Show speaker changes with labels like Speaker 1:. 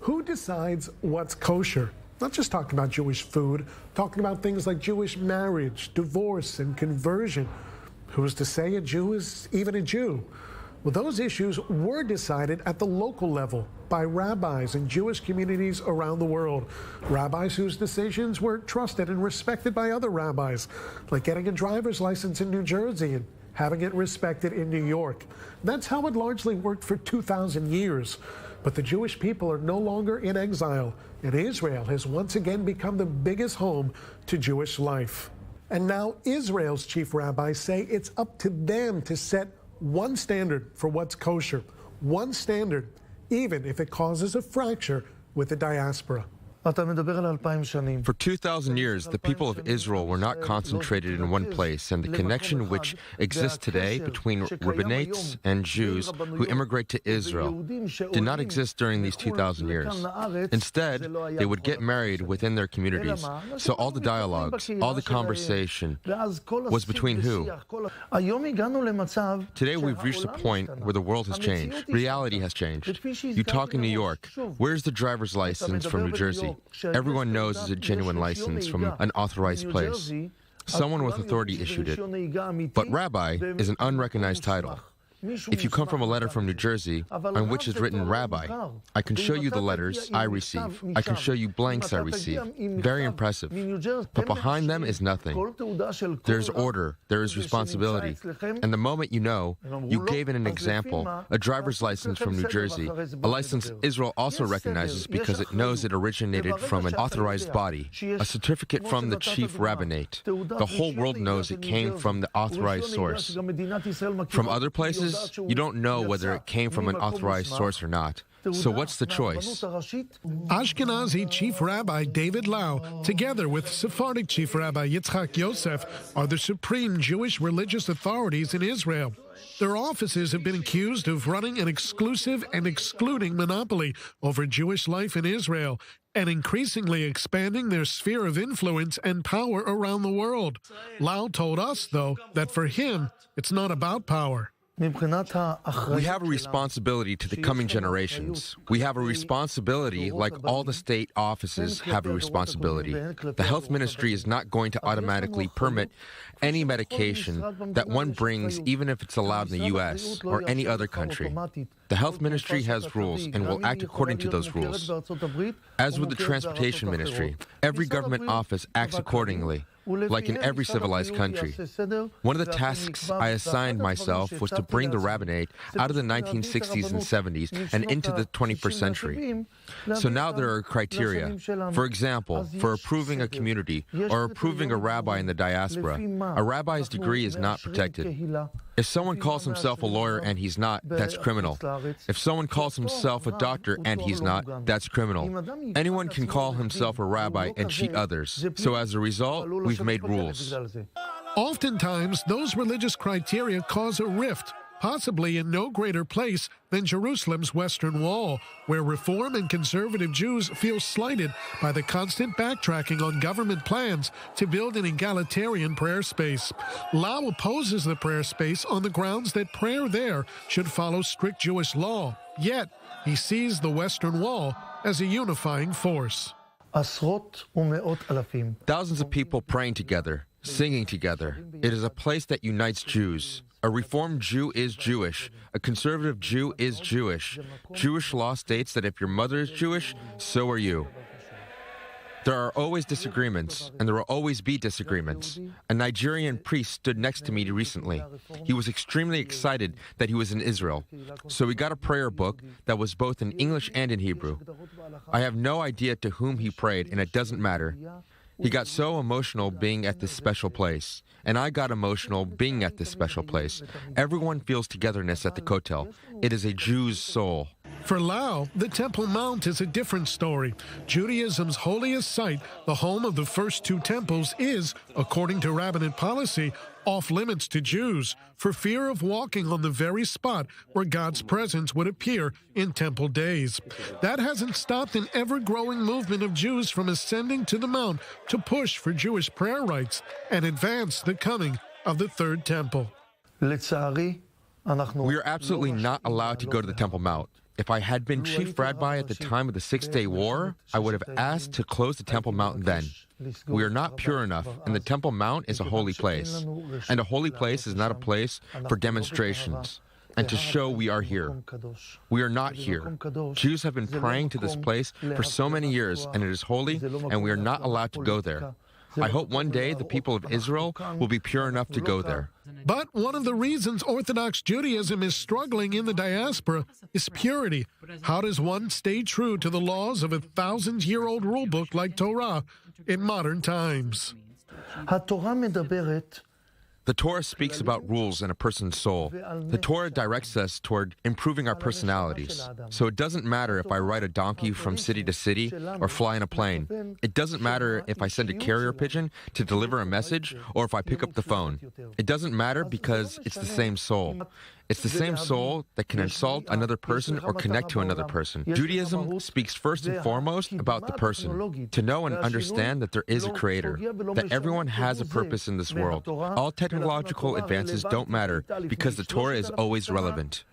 Speaker 1: Who decides what's kosher? Not just talking about Jewish food, talking about things like Jewish marriage, divorce, and conversion. Who's to say a Jew is even a Jew? Well, those issues were decided at the local level by rabbis in Jewish communities around the world. Rabbis whose decisions were trusted and respected by other rabbis, like getting a driver's license in New Jersey and having it respected in New York. That's how it largely worked for 2,000 years. But the Jewish people are no longer in exile, and Israel has once again become the biggest home to Jewish life. And now Israel's chief rabbis say it's up to them to set one standard for what's kosher, one standard, even if it causes a fracture with the diaspora.
Speaker 2: For 2,000 years, the people of Israel were not concentrated in one place, and the connection which exists today between rabbinates and Jews who immigrate to Israel did not exist during these 2,000 years. Instead, they would get married within their communities, so all the dialogues, all the conversation was between who? Today, we've reached a point where the world has changed. Reality has changed. You talk in New York, where's the driver's license from New Jersey? Everyone knows it's a genuine license from an authorized place. Someone with authority issued it. But rabbi is an unrecognized title. If you come from a letter from New Jersey on which is written rabbi, I can show you the letters I receive. I can show you blanks I receive. Very impressive. But behind them is nothing. There's order, there is responsibility. And the moment you know, you gave it an example, a driver's license from New Jersey, a license Israel also recognizes because it knows it originated from an authorized body, a certificate from the chief rabbinate. The whole world knows it came from the authorized source. From other places, you don't know whether it came from an authorized source or not. So what's the choice?
Speaker 1: Ashkenazi Chief Rabbi David Lau, together with Sephardic Chief Rabbi Yitzchak Yosef, are the supreme Jewish religious authorities in Israel. Their offices have been accused of running an exclusive and excluding monopoly over Jewish life in Israel, and increasingly expanding their sphere of influence and power around the world. Lau told us, though, that for him, it's not about power.
Speaker 2: We have a responsibility to the coming generations. We have a responsibility like all the state offices have a responsibility. The health ministry is not going to automatically permit any medication that one brings, even if it's allowed in the U.S. or any other country. The health ministry has rules and will act according to those rules. As with the transportation ministry, every government office acts accordingly, like in every civilized country. One of the tasks I assigned myself was to bring the rabbinate out of the 1960s and 70s and into the 21st century. So now there are criteria. For example, for approving a community or approving a rabbi in the diaspora, a rabbi's degree is not protected. If someone calls himself a lawyer and he's not, that's criminal. If someone calls himself a doctor and he's not, that's criminal. Anyone can call himself a rabbi and cheat others. So as a result, we've made rules.
Speaker 1: Oftentimes, those religious criteria cause a rift, possibly in no greater place than Jerusalem's Western Wall, where Reform and conservative Jews feel slighted by the constant backtracking on government plans to build an egalitarian prayer space. Lau opposes the prayer space on the grounds that prayer there should follow strict Jewish law. Yet, he sees the Western Wall as a unifying force.
Speaker 2: Thousands of people praying together, singing together. It is a place that unites Jews. A Reformed Jew is Jewish. A conservative Jew is Jewish. Jewish law states that if your mother is Jewish, so are you. There are always disagreements, and there will always be disagreements. A Nigerian priest stood next to me recently. He was extremely excited that he was in Israel. So we got a prayer book that was both in English and in Hebrew. I have no idea to whom he prayed, and it doesn't matter. He got so emotional being at this special place, and I got emotional being at this special place. Everyone feels togetherness at the Kotel. It is a Jew's soul.
Speaker 1: For Lau, the Temple Mount is a different story. Judaism's holiest site, the home of the first two temples, is, according to rabbinate policy, off-limits to Jews for fear of walking on the very spot where God's presence would appear in temple days. That hasn't stopped an ever-growing movement of Jews from ascending to the Mount to push for Jewish prayer rights and advance the coming of the Third Temple.
Speaker 2: We are absolutely not allowed to go to the Temple Mount. If I had been chief rabbi at the time of the Six-Day War, I would have asked to close the Temple Mount then. We are not pure enough, and the Temple Mount is a holy place. And a holy place is not a place for demonstrations and to show we are here. We are not here. Jews have been praying to this place for so many years, and it is holy, and we are not allowed to go there. I hope one day the people of Israel will be pure enough to go there.
Speaker 1: But one of the reasons Orthodox Judaism is struggling in the diaspora is purity. How does one stay true to the laws of a 1,000-year-old rulebook like Torah in modern times?
Speaker 2: The Torah speaks about rules in a person's soul. The Torah directs us toward improving our personalities. So it doesn't matter if I ride a donkey from city to city or fly in a plane. It doesn't matter if I send a carrier pigeon to deliver a message or if I pick up the phone. It doesn't matter because it's the same soul. It's the same soul that can insult another person or connect to another person. Judaism speaks first and foremost about the person, to know and understand that there is a creator, that everyone has a purpose in this world. All technological advances don't matter because the Torah is always relevant.